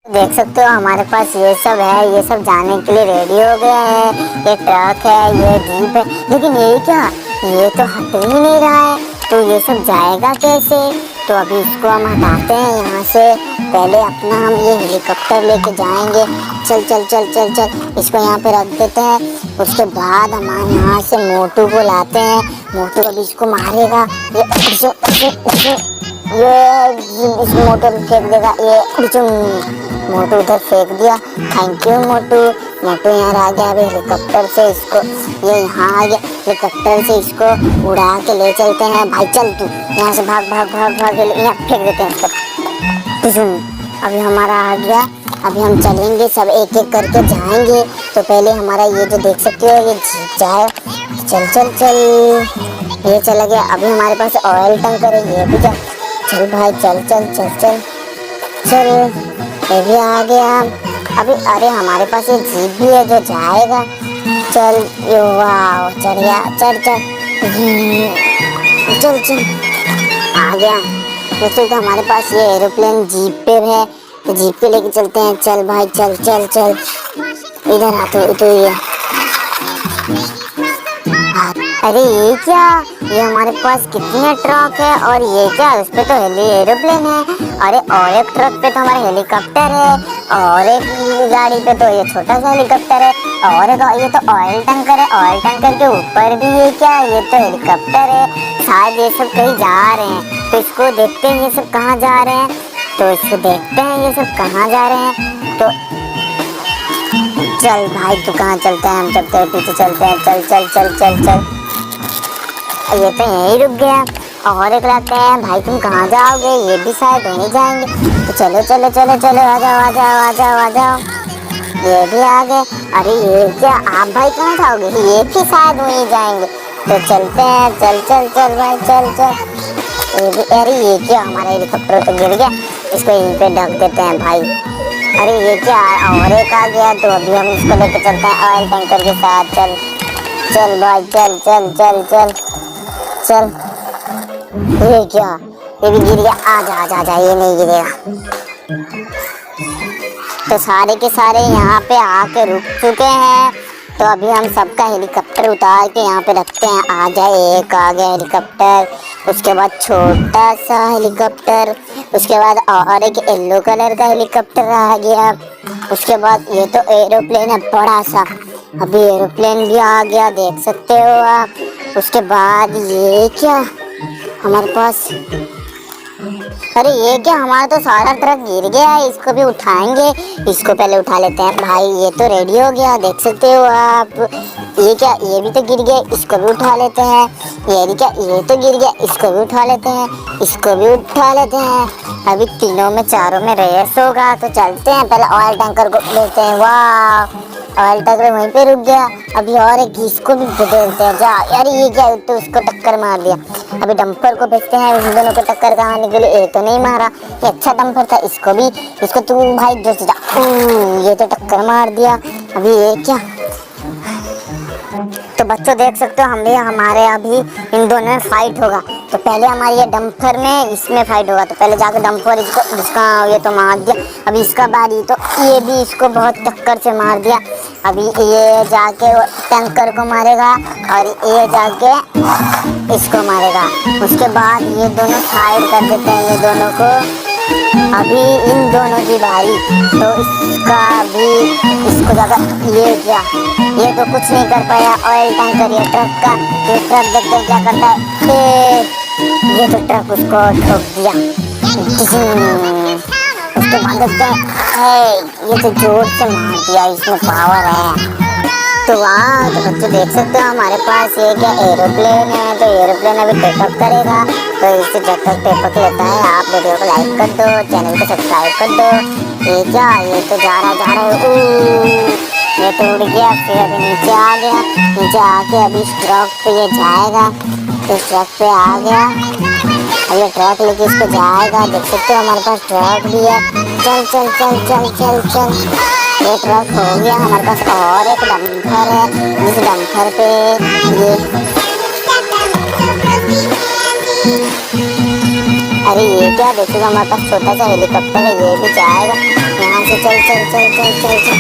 देख सकते हो हमारे पास ये सब है, ये सब जाने के लिए रेडी हो गया है। ये ट्रक है, ये जीप है, लेकिन ये क्या, ये तो हट ही नहीं रहा है। तो ये सब जाएगा कैसे? तो अभी इसको हम हटाते हैं यहाँ से। पहले अपना हम ये हेलीकॉप्टर लेके जाएंगे। चल चल चल चल चल, इसको यहाँ पे रख देते हैं। उसके बाद हम यहाँ से मोटू को लाते हैं। मोटू अभी इसको मारेगा। ये इस मोटर फेंक देगा। ये मोटू उधर फेंक दिया। थैंक यू मोटू। मोटू यहाँ आ गया। अभी हेलीकॉप्टर से इसको, ये यहाँ आ गया। हेलीकॉप्टर से इसको उड़ा के ले चलते हैं। भाई चल तू यहाँ से भाग भाग भाग भाग, यहाँ फेंक देते हैं इसको। अभी हमारा आ गया। अभी हम चलेंगे, सब एक एक करके जाएंगे। तो पहले हमारा ये जो देख सकते हो ये जीप जाए। चल चल चल, ये चला गया। अभी हमारे पास ऑयल टैंकर है, ये भी जा। चल भाई चल चल चल चल चल, ये भी आ गया। अभी अरे हमारे पास ये जीप भी है जो जाएगा। चल, वाह चढ़ गया। चढ़ चढ़ चल चल, आ गया। जैसे तो हमारे पास ये एरोप्लेन जीप पे है, तो जीप पे लेके चलते हैं। चल भाई चल चल चल, इधर आ तो ये। अरे ये क्या, ये हमारे पास कितने ट्रक है, और ये क्या, उस पे तो एरोप्लेन है। अरे और एक ट्रक पे तो हमारा हेलीकॉप्टर है, और एक गाड़ी पे तो ये छोटा सा हेलीकॉप्टर है, और एक ये तो ऑयल टैंकर है। ऑयल टैंकर के ऊपर भी ये क्या, ये तो हेलीकॉप्टर है। शायद ये सब कहीं जा रहे हैं, तो इसको देखते हैं ये सब कहाँ जा रहे हैं। तो इसको देखते हैं ये सब कहाँ जा रहे हैं। तो चल भाई तू कहाँ चलता है, हम चलते हैं पीछे चलते हैं। चल चल चल चल चल, ये तो यहीं रुक गया। और एक लाते हैं। भाई तुम कहाँ जाओगे, ये भी शायद वहीं जाएंगे। तो चलो चलो चलो चलो, आ जाओ आ जाओ आ जाओ आ जाओ, ये भी आ गए। अरे ये क्या, आप भाई कहाँ जाओगे, ये भी शायद वहीं जाएंगे। तो चलते हैं, चल चल चल भाई चल चल। ये भी, अरे ये क्या, हमारा हेलीकॉप्टर तो गिर गया, इसको यहीं पे ढक देते हैं भाई। अरे ये क्या, और एक आ गया। तो अभी हम इसको लेकर चलते हैं ऑयल टैंकर के साथ। चल चल भाई चल चल चल चल चल। ये क्या, ये भी गिर गया। आजा आजा आजा, ये नहीं गिरेगा। तो सारे के सारे यहाँ पे आके रुक चुके हैं। तो अभी हम सबका हेलीकॉप्टर उतार के यहाँ पे रखते हैं। आ जाए, एक आ गया हेलीकॉप्टर, उसके बाद छोटा सा हेलीकॉप्टर, उसके बाद और एक येलो कलर का हेलीकॉप्टर आ गया। उसके बाद ये तो एरोप्लेन है बड़ा सा, अभी एरोप्लेन भी आ गया, देख सकते हो आप। उसके बाद ये क्या हमारे पास, अरे ये क्या, हमारा तो सारा ट्रक गिर गया है, इसको भी उठाएंगे। इसको पहले उठा लेते हैं भाई। ये तो रेडी हो गया, देख सकते हो आप। ये क्या, ये भी तो गिर गया, इसको भी उठा लेते हैं। ये भी क्या, ये तो गिर गया, इसको भी उठा लेते हैं, इसको भी उठा लेते हैं। अभी तीनों में चारों में रेस होगा। तो चलते हैं, पहले ऑयल टैंकर को लेते हैं। वाह, ऑयल टैंकर वहीं पे रुक गया। अभी और एक इसको भी देते हैं। जा यार, ये क्या, तो उसको टक्कर मार दिया। अभी डंपर को भेजते हैं, इन दोनों को टक्कर कहाने के लिए। ये तो नहीं मारा, ये अच्छा डंपर था, इसको भी, इसको तू भाई दूर से जा। ये तो टक्कर मार दिया। अभी ये क्या, तो बच्चों देख सकते हो, हम भी हमारे अभी इन दोनों में फाइट होगा। तो पहले हमारी ये डंपर में इसमें फाइट होगा। तो पहले जाकर डंपर इसको, इसका ये तो मार दिया। अभी इसका बारी, तो ये भी इसको बहुत टक्कर से मार दिया। अभी ये जाके टैंकर को मारेगा, और ये जाके इसको मारेगा। उसके बाद ये दोनों साइड कर देते हैं ये दोनों को। अभी इन दोनों की बारी, तो इसका भी, इसको जाकर ये क्या, ये तो कुछ नहीं कर पाया ऑयल टैंकर। ये ट्रक का, ये ट्रक देखते हैं क्या करता है। ये तो ट्रक उसको ठोक दिया। उसके बाद देखते हैं, ये तो जोर से मार दिया, इसमें पावर है। तो वाह, तो बच्चे देख सकते हो हमारे पास ये क्या, एरोप्लेन है। तो एरोप्लेन अभी टेकअप करेगा, तो इससे जब तक टेकअप लेता है, आप वीडियो को लाइक कर दो, चैनल को सब्सक्राइब कर दो। ये क्या, ये तो जा रहा है। ये तो उड़ गया, फिर अभी नीचे आ गया। नीचे आके अभी इस ट्रक पे ये जाएगा। तो इस ट्रक पे आ गया, अब ये ट्रक लेके इसको जाएगा। देख सकते हो हमारे पास ट्रक भी है। चल चल चल चल चल चल, ये ट्रक हो गया हमारे पास। और एक डंपर है, जिस डंपर पे ये, अरे ये क्या, देखिएगा हमारे पास छोटा सा हेलीकॉप्टर है, ये भी जाएगा। यहाँ से चल चल चल चल चल।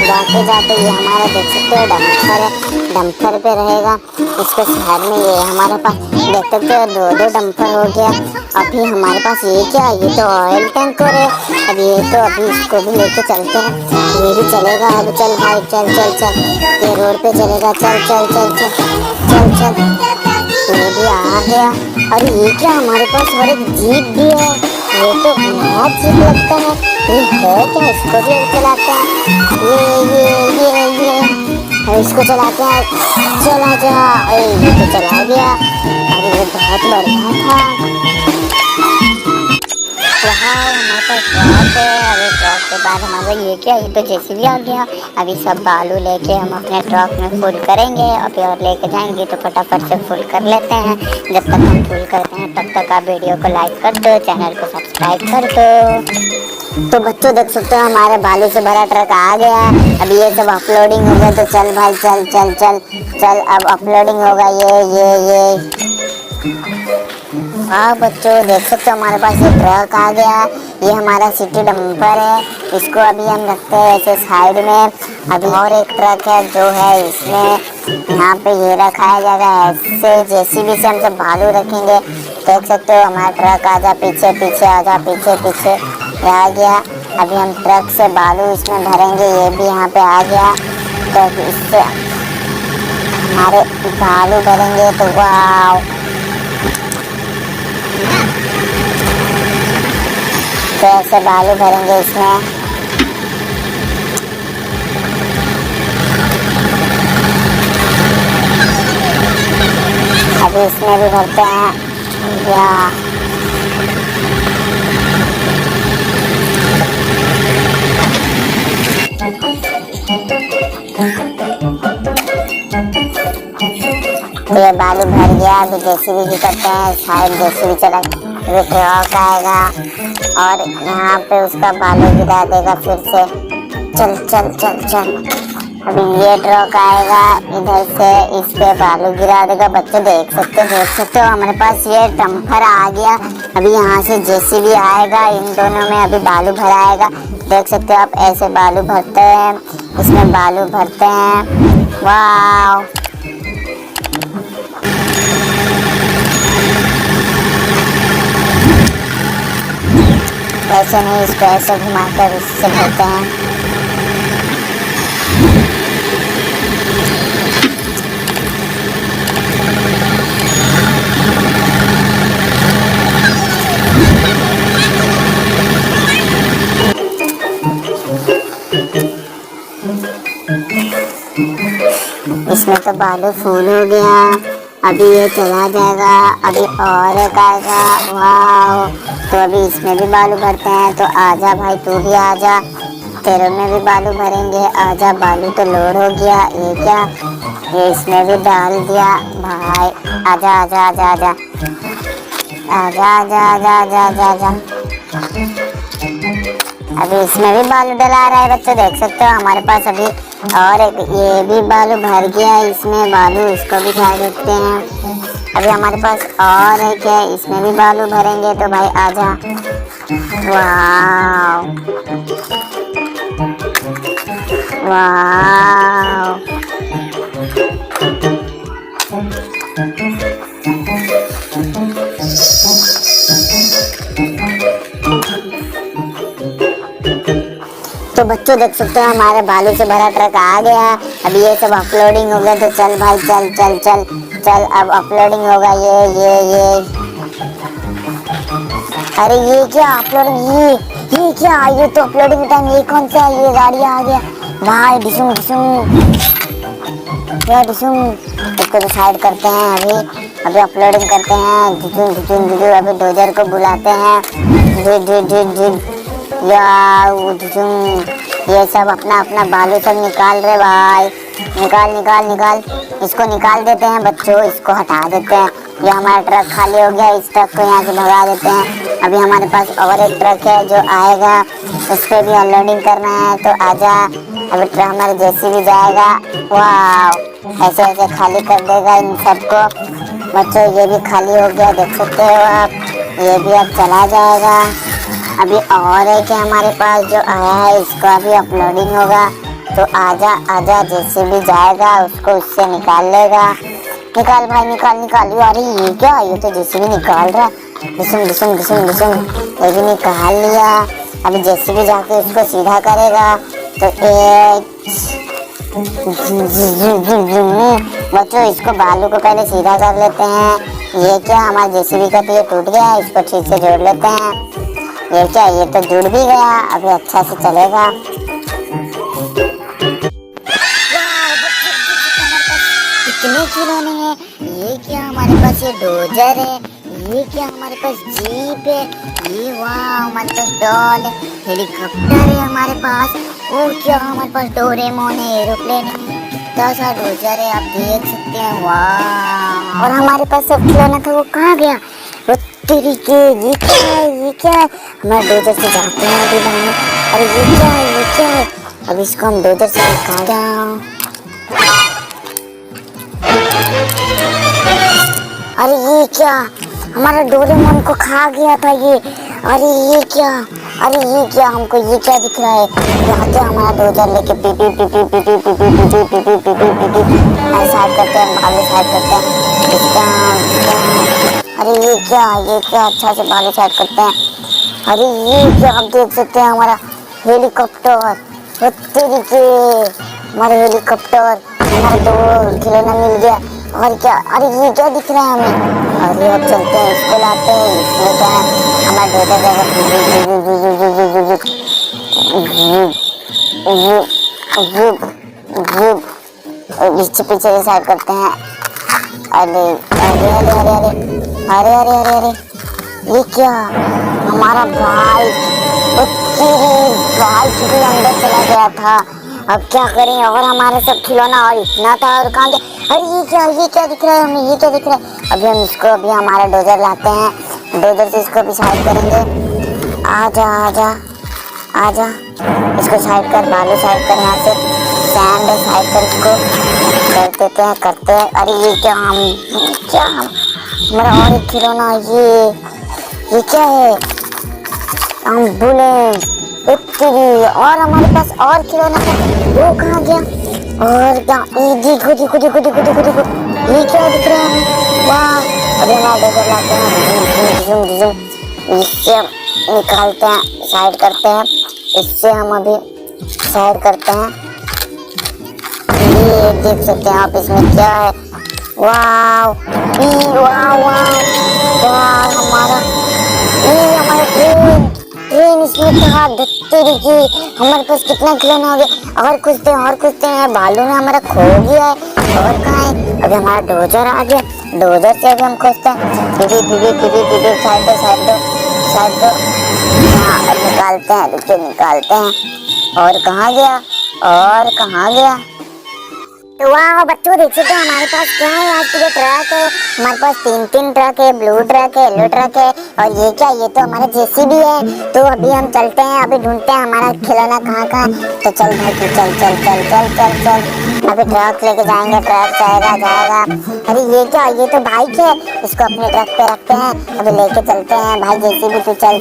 जाते जाते ये हमारा देख सकते हो डम्पर है, डम्पर पे रहेगा। इसके साइड में ये हमारे पास देख सकते हो दो दो डम्पर हो गया। अभी हमारे पास ये क्या, ये तो ऑयल टैंकर है। अब ये तो अभी इसको भी लेके चलते हैं, ये भी चलेगा। अब चल भाई चल चल चल, ये रोड पे चलेगा। चल चल चल चल चल चल, ये भी आ गया। अरे ये क्या, हमारे पास और एक जीप भी है। ये तो नया जीप लगता है। ये है क्या, इसको भी चलाते हैं। ये और इसको चलाते हैं। चला जा, ये तो चला गया। अरे ये बहुत बढ़िया था। हमारे पास ट्रक है। अभी ट्रक के बाद हमारा ये क्या, ये तो जेसीबी आ गया। अभी सब बालू लेके हम अपने ट्रक में फुल करेंगे। अभी और लेके जाएंगे तो फटाफट से फुल कर लेते हैं। जब तक हम फुल करते हैं तब तक आप वीडियो को लाइक कर दो, चैनल को सब्सक्राइब कर दो। तो बच्चों देख सकते हो हमारे बालू से भरा ट्रक आ गया। अब ये सब अपलोडिंग हो गया। तो चल भाई चल चल चल चल, अब अपलोडिंग होगा। ये हाँ बच्चों देख सकते हो हमारे पास ये ट्रक आ गया। ये हमारा सिटी डंपर है। इसको अभी हम रखते हैं ऐसे साइड में। अभी और एक ट्रक है जो है इसमें यहाँ पे ये रखाया जाएगा ऐसे। जेसीबी से हम सब बालू रखेंगे। देख सकते हो हमारा ट्रक आजा पीछे पीछे, आजा पीछे पीछे, ये आ गया। अभी हम ट्रक से बालू इसमें भरेंगे। ये भी यहाँ पे आ गया। तो इससे हमारे बालू भरेंगे। तो वाह, तो ऐसे बालू भरेंगे इसमें। अभी इसमें भी भरते हैं या तो ये बालू भर गया। अभी जेसीबी भी करते हैं साइड, जेसीबी चला। अभी ट्रक आएगा और यहाँ पे उसका बालू गिरा देगा फिर से। चल चल चल चल, अभी ये ट्रक आएगा इधर से, इस पे बालू गिरा देगा। बच्चे देख सकते हो हमारे पास ये डंपर आ गया। अभी यहाँ से जेसीबी आएगा, इन दोनों में अभी बालू भराएगा। देख सकते हो आप, ऐसे बालू भरते हैं, इसमें बालू भरते हैं। वाह, ऐसे नहीं, इसको ऐसे घुमाकर इससे भरते हैं। इसमें तो बालू फूल हो गया। अभी ये चला जाएगा। अभी और एक आएगा। वाह, तो अभी इसमें भी बालू भरते हैं। तो आजा भाई, तू भी आजा, तेरे में भी बालू भरेंगे। आजा, बालू तो लोड हो गया। ये क्या, ये इसमें भी डाल दिया भाई। आजा आजा आजा आजा आजा आजा आजा आजा आजा आजा। अभी इसमें भी बालू डला रहा है। बच्चों देख सकते हो हमारे पास अभी और एक ये भी बालू भर गया। इसमें बालू, इसको भी डाल देते हैं। अभी हमारे पास और एक है, इसमें भी बालू भरेंगे। तो भाई आजा। वाह वाह, तो बच्चों देख सकते हो हमारे बालू से भरा ट्रक आ गया। अभी ये सब अपलोडिंग हो गया। तो चल भाई चल चल चल चल, अब अपलोडिंग होगा। ये अरे ये क्या अपलोडिंग, ये क्या, ये तो अपलोडिंग टाइम। ये कौन सा है, ये गाड़ी आ गया भाई। डिशुम डिशुम, क्या डिशुम। इसको तो साइड करते हैं। अभी अपलोडिंग करते हैं। झुझुम झुझुम झुझुम, अभी डोजर को बुलाते हैं। ये सब अपना अपना बालू सब निकाल रहे भाई। निकाल निकाल निकाल, इसको निकाल देते हैं बच्चों, इसको हटा देते हैं। ये हमारा ट्रक खाली हो गया, इस ट्रक को यहाँ से भगा देते हैं। अभी हमारे पास और एक ट्रक है जो आएगा, उस पर भी अनलोडिंग करना है। तो आजा, अभी ट्रक हमारे जेसीबी जाएगा। वाह, ऐसे ऐसे खाली कर देगा इन सबको। बच्चों ये भी खाली हो गया, देख सकते हो आप। ये भी अब चला जाएगा। अभी और है कि हमारे पास जो आया है इसका भी अपलोडिंग होगा। तो आजा आजा, जैसे भी जाएगा उसको उससे निकाल लेगा। निकाल भाई निकाल निकाल। अरे ये क्या, ये तो जैसे भी निकाल रहा है। डिसुम डिसुम डिसुम डिसुम, ये भी निकाल लिया। अभी जैसे भी जाके उसको सीधा करेगा। तो एक बच्चों, इसको बालू को पहले सीधा कर लेते हैं। ये क्या, हमारा जेसीबी का तो ये टूट गया है, इसको ठीक से जोड़ लेते हैं। ये क्या, ये तो जुड़ भी गया, अभी अच्छा से चलेगा। कितने खिलौने हैं। ये क्या हमारे पास ये डोजर है, ये क्या हमारे पास जीप है, ये वाह हमारे पास डॉल है, हेलीकॉप्टर है हमारे पास। वो क्या हमारे पास डोरेमोन है, एरोप्लेन है, सा डोजर है, आप देख सकते हैं। वाह, और हमारे पास सब खिलौना था, वो कहाँ गया? वो तेरी के, ये क्या है, ये क्या है? हमारे डोजर से जाते हैं अभी बाहर। अरे ये क्या है, ये क्या है? अब इसको हम डोजर से निकाल। अरे ये क्या, हमारा डोरेमोन को खा गया था ये। अरे ये क्या, अरे ये क्या, हमको ये क्या दिख रहा है? यहाँ क्या हमारा डोजर लेके P P P P P P P P P P P P P P P side करते हैं, बालू साइड करते हैं इसका। अरे ये क्या, अच्छा से बालू साइड करते हैं। अरे ये क्या, आप देख सकते हैं हमारा हेलीकॉप्टर। तेरी के, हमारा हेलीकॉप्टर, हमारा दो खिलौना मिल गया। और क्या, अरे ये क्या दिख रहा है हमें? अरे अब चलते हैं, इसको लाते हैं। इसमें क्या है, हमारा डोजर जाएगा पीछे पीछे साइड करते हैं। अरे अरे अरे अरे अरे अरे अरे अरे अरे, ये क्या, हमारा बाइक भी अंदर चला गया था। अब क्या करें, और हमारे सब खिलौना और इतना था, और कहाँ गया? अरे ये क्या दिख रहा है हमें, ये क्या दिख रहा है? अभी हम इसको, अभी हमारा डोजर लाते हैं, डोजर से इसको भी साइड करेंगे। आजा आजा आजा, इसको साइड कर, बालू साइड कर, यहाँ से सैंड साइड कर, इसको कर देते हैं, करते हैं। अरे ये क्या, हमारा और एक खिलौना, ये क्या है? एम्बुलेंस। और हमारे पास और खिलौना था, वो कहाँ गया? और क्या, देखो देखो देखो देखो देखो देखो, ये क्या दिख रहा है? वाह, अभी हमारा डोजर लाते हैं, इससे निकालते हैं, साइड करते हैं, इससे हम अभी साइड करते हैं। ये देख सकते हैं आप, इसमें क्या है? वाह वाह वाह वाह, हमारा ट्रेन इसमें था। हमारे पास कितना खिलौना हो गया। और कुछ थे यार, बालू में हमारा खो गया है। और कहाँ है? अभी हमारा डोजर आ गया, डोजर से अभी हम खोजते हैं। दीदी साइड दो। हाँ, निकालते हैं, रुके निकालते हैं। और कहाँ गया? तो वाह बच्चों, देख सकते हैं हमारे पास क्या है आज के ट्रक है। हमारे पास तीन ट्रक है, ब्लू ट्रक है, येलो ट्रक है, और ये क्या, ये तो हमारा जेसीबी है। तो अभी हम चलते हैं, अभी ढूंढते हैं हमारा खिलौना कहाँ। तो चल भाई, चल। अभी ट्रक लेके जाएंगे, ट्रक जाएगा। अरे ये क्या, ये तो बाइक है, इसको अपने ट्रक पे रखते हैं, अभी लेके चलते हैं। भाई जेसीबी तू चल,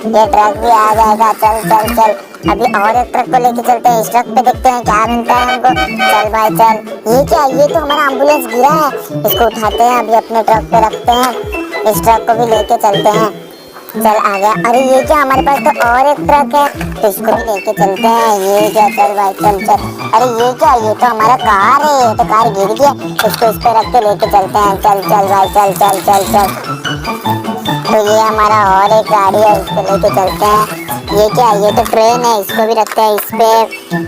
ये ट्रक भी आ जाएगा, चल। अभी और एक ट्रक को लेके चलते हैं, इस ट्रक पे देखते हैं क्या मिलता है हमको। चल भाई चल। ये क्या, ये तो हमारा एम्बुलेंस गिरा है, इसको उठाते हैं, अभी अपने ट्रक पे रखते हैं, इस ट्रक को भी लेके चलते हैं। चल आ गया। अरे ये क्या, हमारे पास तो और एक ट्रक है, तो इसको भी लेके चलते हैं। ये क्या, चल भाई चल। अरे ये क्या, ये तो हमारा कार है, तो कार गिर गया, इसको इस पे रख के लेके चलते हैं। चल भाई चल। तो ये हमारा और एक गाड़ी है, इसको लेके चलते हैं। ये क्या, ये तो ट्रेन है, इसको भी रखते हैं इस पे,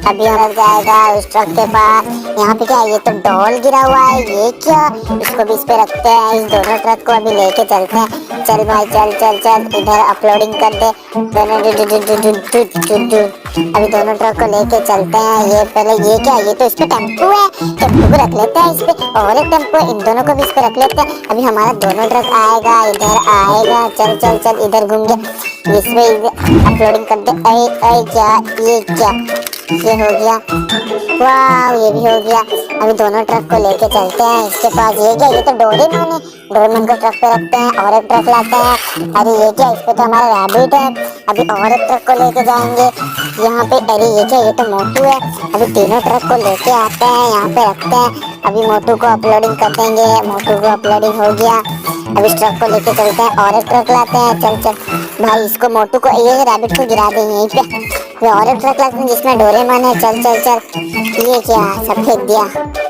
अभी हम जाएगा उस ट्रक के पास। यहाँ पे क्या, ये तो डॉल गिरा हुआ है, ये क्या, इसको भी इस पे रखते हैं। इस दोनों ट्रक को अभी लेके चलते हैं। चल भाई चल, इधर अपलोडिंग कर दे दोनों। अभी दोनों ट्रक को लेके चलते हैं। ये पहले, ये क्या, ये तो इस पे टेम्पो है, टेम्पो को रख लेते हैं इस पे, और एक टेम्पो है, इन दोनों को भी इस पे रख लेते हैं। अभी हमारा दोनों ट्रक आएगा, इधर आएगा। चल, इधर घूम गया, इसमें अपलोडिंग कर दे। क्या, ये क्या, ये हो गया, वाह ये भी हो गया। अभी दोनों ट्रक को लेके चलते हैं इसके पास। ये क्या, ये तो डोरेमोन है। डोरेमोन को ट्रक पे रखते हैं और एक ट्रक लाते हैं। अरे ये क्या, इस पे तो हमारा रैबिट है। अभी और एक ट्रक को लेके जाएंगे यहाँ पे। अरे ये क्या, ये तो मोटू है। अभी तीनों ट्रक को लेके आते हैं, यहाँ पे रखते हैं। अभी मोटू को अपलोडिंग कर देंगे। मोटू को अपलोडिंग हो गया। अब इस ट्रक को लेके चलते हैं और एक ट्रक लाते हैं। चल चल भाई, इसको मोटू को, ये रैबिट को गिरा देंगे यहीं पे। और एक ट्रक लाते हैं जिसमें डोरेमोन है। चल चल चल, ये क्या सब फेंक दिया।